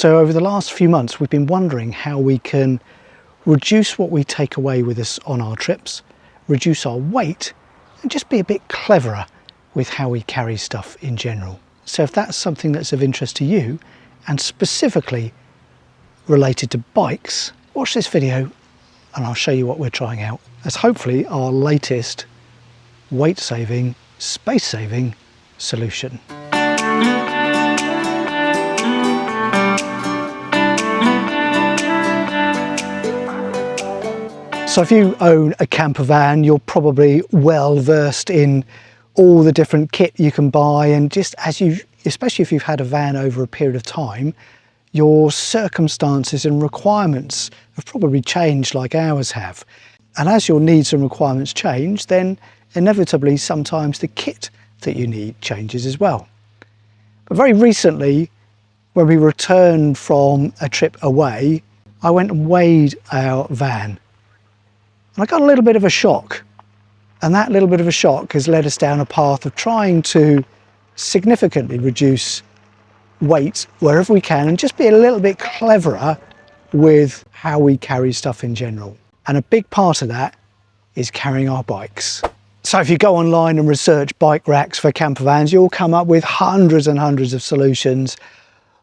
So over the last few months, we've been wondering how we can reduce what we take away with us on our trips, reduce our weight, and just be a bit cleverer with how we carry stuff in general. So if that's something that's of interest to you, and specifically related to bikes, watch this video and I'll show you what we're trying out as hopefully our latest weight-saving, space-saving solution. So if you own a camper van, you're probably well versed in all the different kit you can buy, and just as especially if you've had a van over a period of time, your circumstances and requirements have probably changed like ours have. And as your needs and requirements change, then inevitably sometimes the kit that you need changes as well. But very recently, when we returned from a trip away, I went and weighed our van. And I got a little bit of a shock. And that little bit of a shock has led us down a path of trying to significantly reduce weight wherever we can and just be a little bit cleverer with how we carry stuff in general. And a big part of that is carrying our bikes. So if you go online and research bike racks for camper vans, you'll come up with hundreds and hundreds of solutions,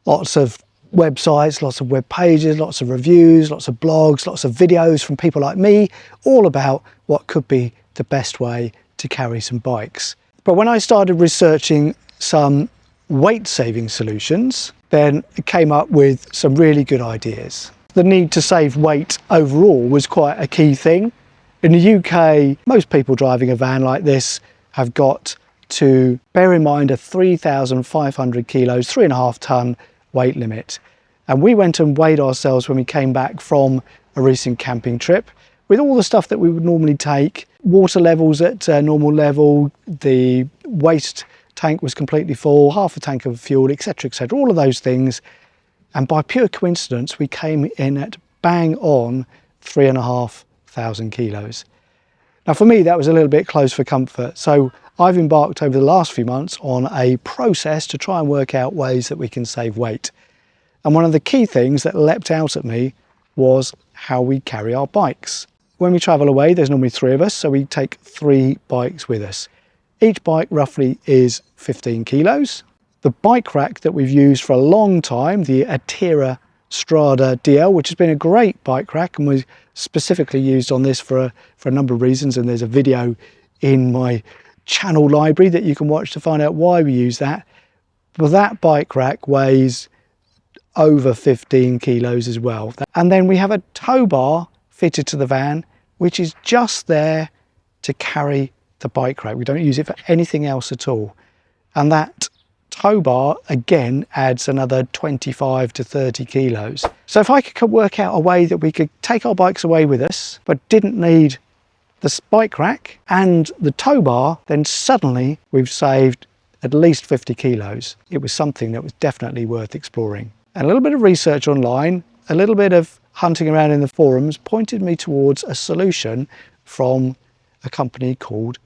lots of websites, lots of web pages, lots of reviews, lots of blogs, lots of videos from people like me, all about what could be the best way to carry some bikes. But when I started researching some weight-saving solutions, then it came up with some really good ideas. The need to save weight overall was quite a key thing. In the UK, most people driving a van like this have got to bear in mind a 3,500 kilos, 3.5 ton weight limit. And we went and weighed ourselves when we came back from a recent camping trip with all the stuff that we would normally take, water levels at normal level, the waste tank was completely full, half a tank of fuel, etc., etc., all of those things. And by pure coincidence, we came in at bang on 3,500 kilos. Now for me, that was a little bit close for comfort. So I've embarked over the last few months on a process to try and work out ways that we can save weight. And one of the key things that leapt out at me was how we carry our bikes. When we travel away, there's normally 3 of us, so we take 3 bikes with us. Each bike roughly is 15 kilos. The bike rack that we've used for a long time, the Atira Strada DL, which has been a great bike rack and was specifically used on this for a number of reasons, and there's a video in my channel library that you can watch to find out why we use that. But that bike rack weighs over 15 kilos as well. And then we have a tow bar fitted to the van, which is just there to carry the bike rack. We don't use it for anything else at all. And that tow bar again adds another 25 to 30 kilos. So if I could work out a way that we could take our bikes away with us, but didn't need the bike rack and the tow bar, then suddenly we've saved at least 50 kilos. It was something that was definitely worth exploring. And a little bit of research online, a little bit of hunting around in the forums pointed me towards a solution from a company called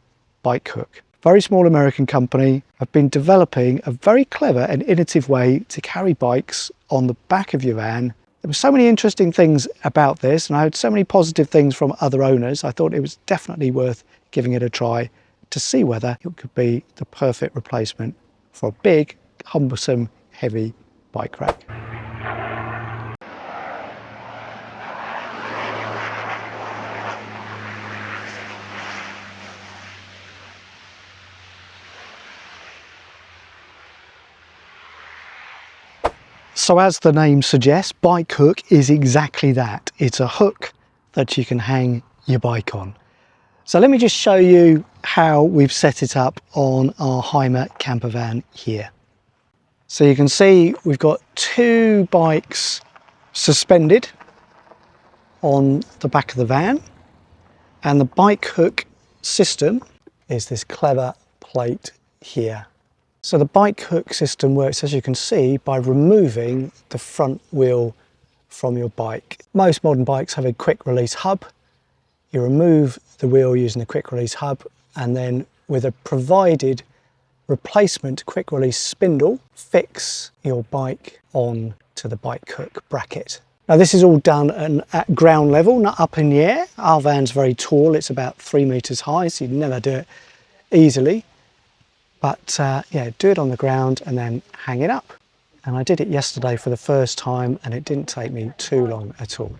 Bike Hook. Very small American company have been developing a very clever and innovative way to carry bikes on the back of your van. There were so many interesting things about this, and I heard so many positive things from other owners. I thought it was definitely worth giving it a try to see whether it could be the perfect replacement for a big, cumbersome, heavy bike rack. So as the name suggests, Bike Hook is exactly that. It's a hook that you can hang your bike on. So let me just show you how we've set it up on our Hymer camper van here. So you can see we've got 2 bikes suspended on the back of the van, and the Bike Hook system is this clever plate here. So the Bike Hook system works, as you can see, by removing the front wheel from your bike. Most modern bikes have a quick release hub. You remove the wheel using the quick release hub, and then with a provided replacement quick release spindle, fix your bike on to the bike hook bracket. Now this is all done at ground level, not up in the air. Our van's very tall, it's about 3 meters high, so you'd never do it easily. But yeah, do it on the ground and then hang it up. And I did it yesterday for the first time and it didn't take me too long at all.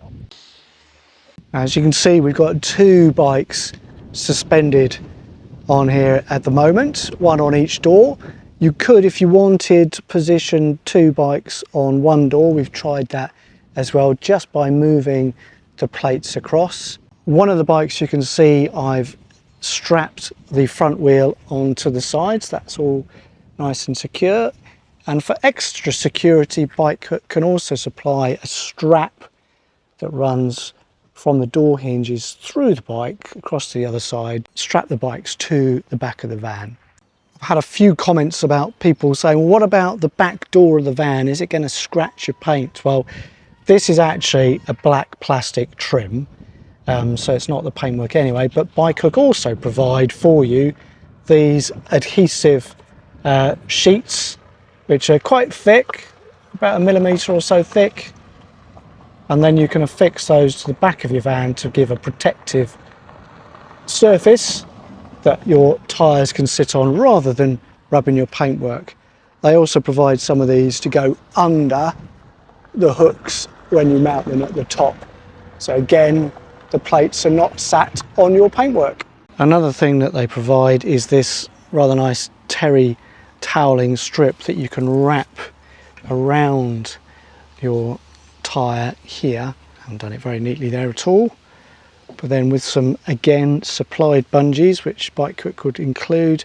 As you can see, we've got 2 bikes suspended on here at the moment, one on each door. You could, if you wanted, position 2 bikes on one door. We've tried that as well, just by moving the plates across. One of the bikes, you can see I've strapped the front wheel onto the sides. That's all nice and secure. And for extra security, Bike Hook can also supply a strap that runs from the door hinges through the bike across to the other side, strap the bikes to the back of the van. I've had a few comments about people saying, well, what about the back door of the van? Is it going to scratch your paint? Well, this is actually a black plastic trim, so it's not the paintwork anyway, but Bike Hook also provide for you these adhesive sheets, which are quite thick, about 1 millimeter or so thick, and then you can affix those to the back of your van to give a protective surface that your tyres can sit on rather than rubbing your paintwork. They also provide some of these to go under the hooks when you mount them at the top. So again, the plates are not sat on your paintwork. Another thing that they provide is this rather nice terry toweling strip that you can wrap around your tyre here. I haven't done it very neatly there at all. But then with some, again, supplied bungees, which Bike Hook would include,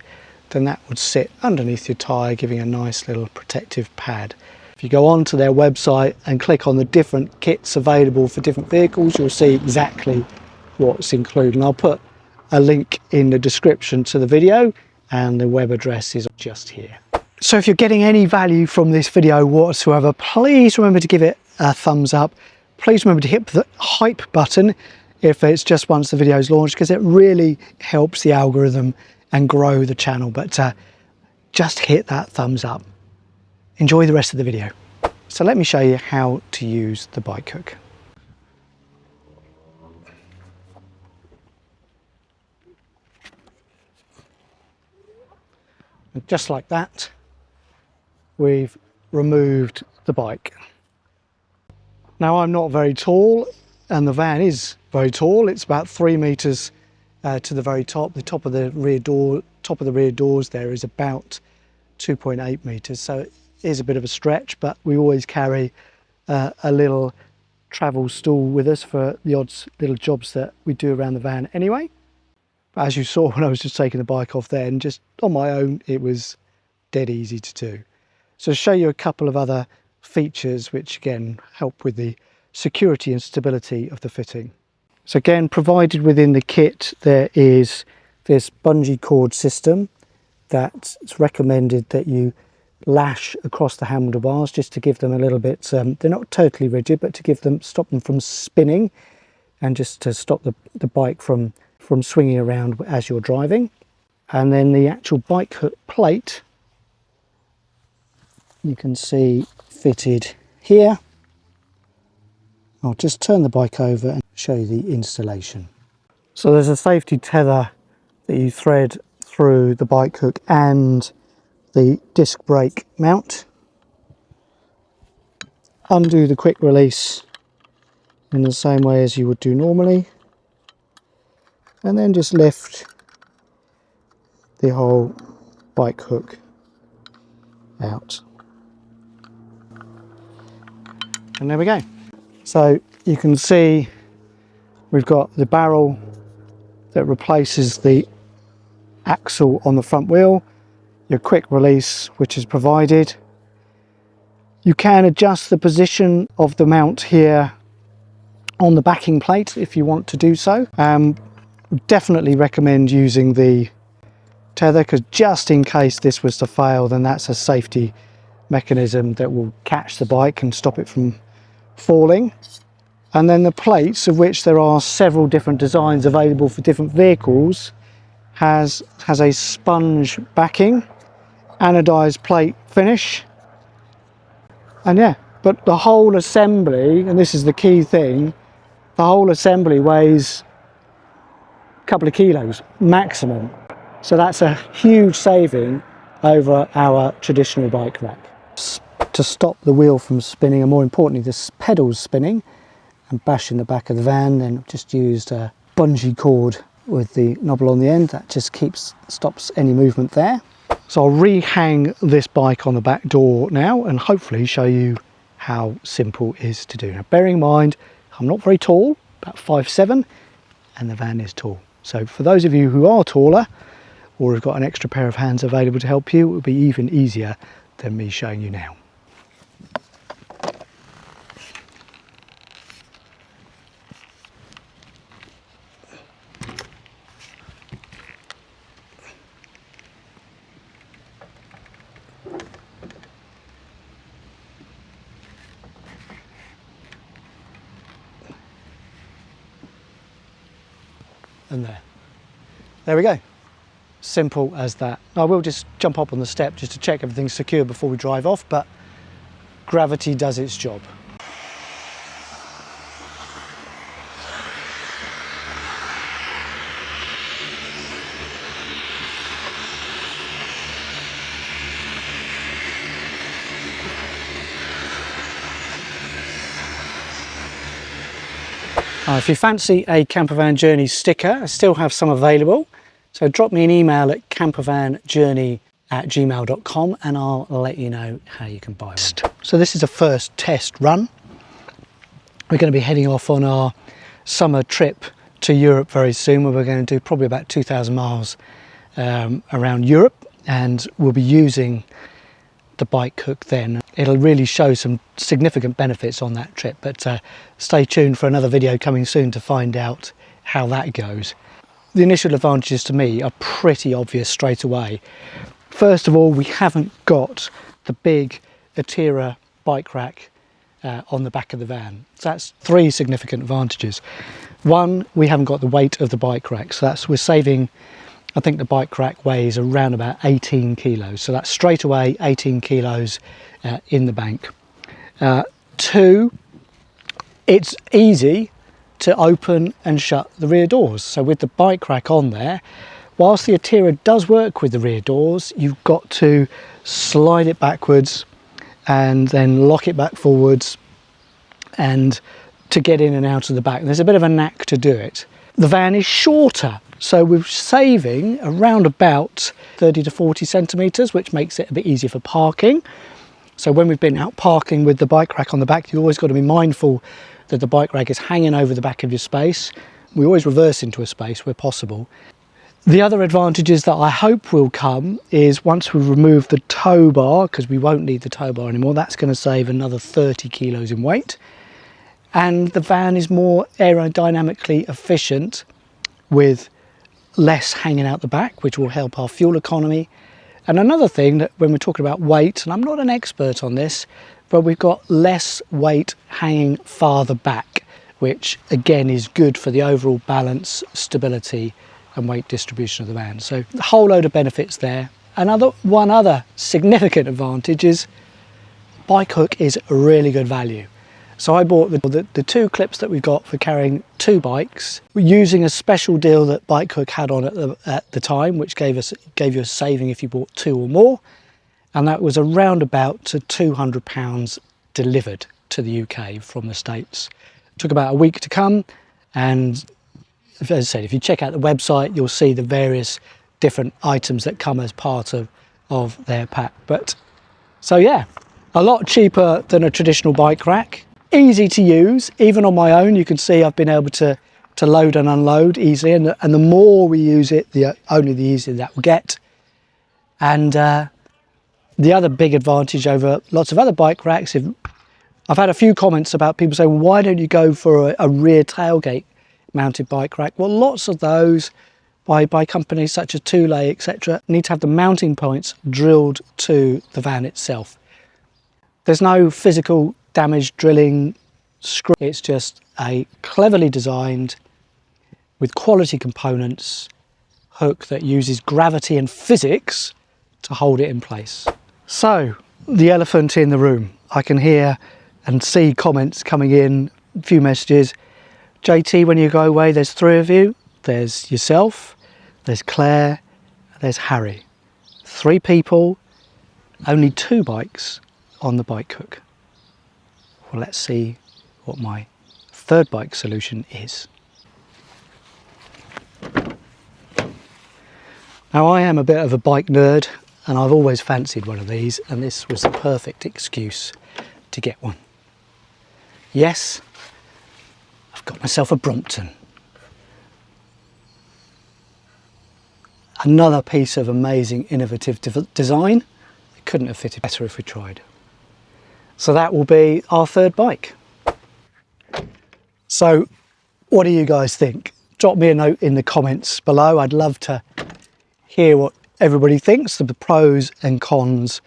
then that would sit underneath your tyre, giving a nice little protective pad. If you go onto their website and click on the different kits available for different vehicles, you'll see exactly what's included. And I'll put a link in the description to the video, and the web address is just here. So if you're getting any value from this video whatsoever, please remember to give it a thumbs up. Please remember to hit the hype button if it's just once the video is launched, because it really helps the algorithm and grow the channel. But just hit that thumbs up. Enjoy the rest of the video. So let me show you how to use the Bike Hook. And just like that, we've removed the bike. Now I'm not very tall and the van is very tall. It's about 3 meters to the very top. The top of the rear doors there is about 2.8 meters. So it is a bit of a stretch, but we always carry a little travel stool with us for the odd little jobs that we do around the van anyway. But as you saw when I was just taking the bike off there, and just on my own, it was dead easy to do. So I'll show you a couple of other features which again help with the security and stability of the fitting. So again, provided within the kit, there is this bungee cord system that's recommended that you lash across the handlebars just to give them a little bit, they're not totally rigid, but to stop them from spinning and just to stop the bike from swinging around as you're driving. And then the actual Bike Hook plate, you can see fitted here. I'll just turn the bike over and show you the installation. So there's a safety tether that you thread through the Bike Hook and the disc brake mount. Undo the quick release in the same way as you would do normally, and then just lift the whole Bike Hook out. And there we go. So you can see we've got the barrel that replaces the axle on the front wheel, your quick release which is provided. You can adjust the position of the mount here on the backing plate if you want to do so. Definitely recommend using the tether, because just in case this was to fail, then that's a safety mechanism that will catch the bike and stop it from falling. And then the plates, of which there are several different designs available for different vehicles, has a sponge backing, anodized plate finish, and yeah, But the whole assembly, and this is the key thing, the whole assembly weighs a couple of kilos maximum. So that's a huge saving over our traditional bike rack. To stop the wheel from spinning, and more importantly the pedals spinning and bashing the back of the van, then just used a bungee cord with the knobble on the end. That just stops any movement there. So I'll rehang this bike on the back door now and hopefully show you how simple it is to do. Now bearing in mind I'm not very tall, about 5'7", and the van is tall. So for those of you who are taller or have got an extra pair of hands available to help you, it will be even easier than me showing you now. And there we go, simple as that. I will just jump up on the step just to check everything's secure before we drive off, but gravity does its job. If you fancy a Campervan Journey sticker, I still have some available. So drop me an email at campervanjourney@gmail.com and I'll let you know how you can buy one. So this is a first test run. We're going to be heading off on our summer trip to Europe very soon, where we're going to do probably about 2,000 miles around Europe, and we'll be using the bike hook then. It'll really show some significant benefits on that trip, but stay tuned for another video coming soon to find out how that goes. The initial advantages to me are pretty obvious straight away. First of all, we haven't got the big Atira bike rack on the back of the van. So that's three significant advantages. One, we haven't got the weight of the bike rack, so we're saving. I think the bike rack weighs around about 18 kilos, so that's straight away 18 kilos in the bank. Two, it's easy to open and shut the rear doors. So with the bike rack on there, whilst the Atira does work with the rear doors, you've got to slide it backwards and then lock it back forwards and to get in and out of the back. There's a bit of a knack to do it. The van is shorter, so we're saving around about 30 to 40 centimetres, which makes it a bit easier for parking. So when we've been out parking with the bike rack on the back, you've always got to be mindful that the bike rack is hanging over the back of your space. We always reverse into a space where possible. The other advantages that I hope will come is once we remove the tow bar, because we won't need the tow bar anymore, that's going to save another 30 kilos in weight. And the van is more aerodynamically efficient with less hanging out the back, which will help our fuel economy. And another thing that when we're talking about weight, and I'm not an expert on this, but we've got less weight hanging farther back, which again is good for the overall balance, stability and weight distribution of the van. So a whole load of benefits there. One other significant advantage is bike hook is really good value. So I bought the two clips that we've got for carrying two bikes, using a special deal that Bike Hook had on at the time, which gave you a saving if you bought two or more, and that was around about to £200 delivered to the UK from the States. It took about a week to come, and as I said, if you check out the website, you'll see the various different items that come as part of their pack. But so yeah, a lot cheaper than a traditional bike rack. Easy to use, even on my own. You can see I've been able to load and unload easily, and the more we use it, only the easier that will get. And the other big advantage over lots of other bike racks, I've had a few comments about people saying, well, why don't you go for a rear tailgate mounted bike rack? Well, lots of those by companies such as Thule, etc., need to have the mounting points drilled to the van itself. There's no physical damage drilling screw. It's just a cleverly designed, with quality components, hook that uses gravity and physics to hold it in place. So the elephant in the room, I can hear and see comments coming in, a few messages. JT, when you go away, there's 3 of you. There's yourself, there's Claire, there's Harry. 3 people, only 2 bikes on the bike hook. Well, let's see what my third bike solution is. Now, I am a bit of a bike nerd and I've always fancied one of these, and this was the perfect excuse to get one. Yes, I've got myself a Brompton. Another piece of amazing innovative design. It couldn't have fitted better if we tried. So that will be our third bike. So what do you guys think? Drop me a note in the comments below. I'd love to hear what everybody thinks, the pros and cons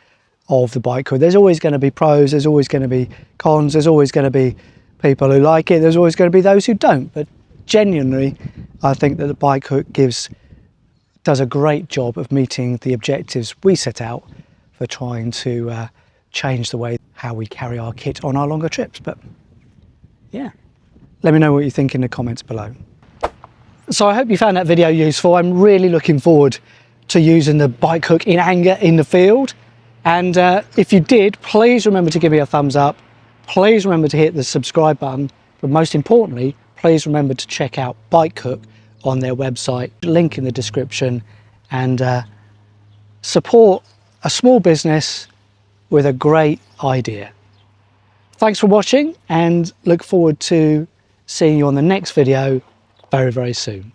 of the bike hook. There's always going to be pros, there's always going to be cons, there's always going to be people who like it, there's always going to be those who don't. But genuinely, I think that the bike hook does a great job of meeting the objectives we set out for trying to change the way how we carry our kit on our longer trips. But yeah, let me know what you think in the comments below. So I hope you found that video useful. I'm really looking forward to using the bike hook in anger in the field. And if you did, please remember to give me a thumbs up. Please remember to hit the subscribe button. But most importantly, please remember to check out Bike Hook on their website, link in the description, and support a small business with a great idea. Thanks for watching, and look forward to seeing you on the next video very, very soon.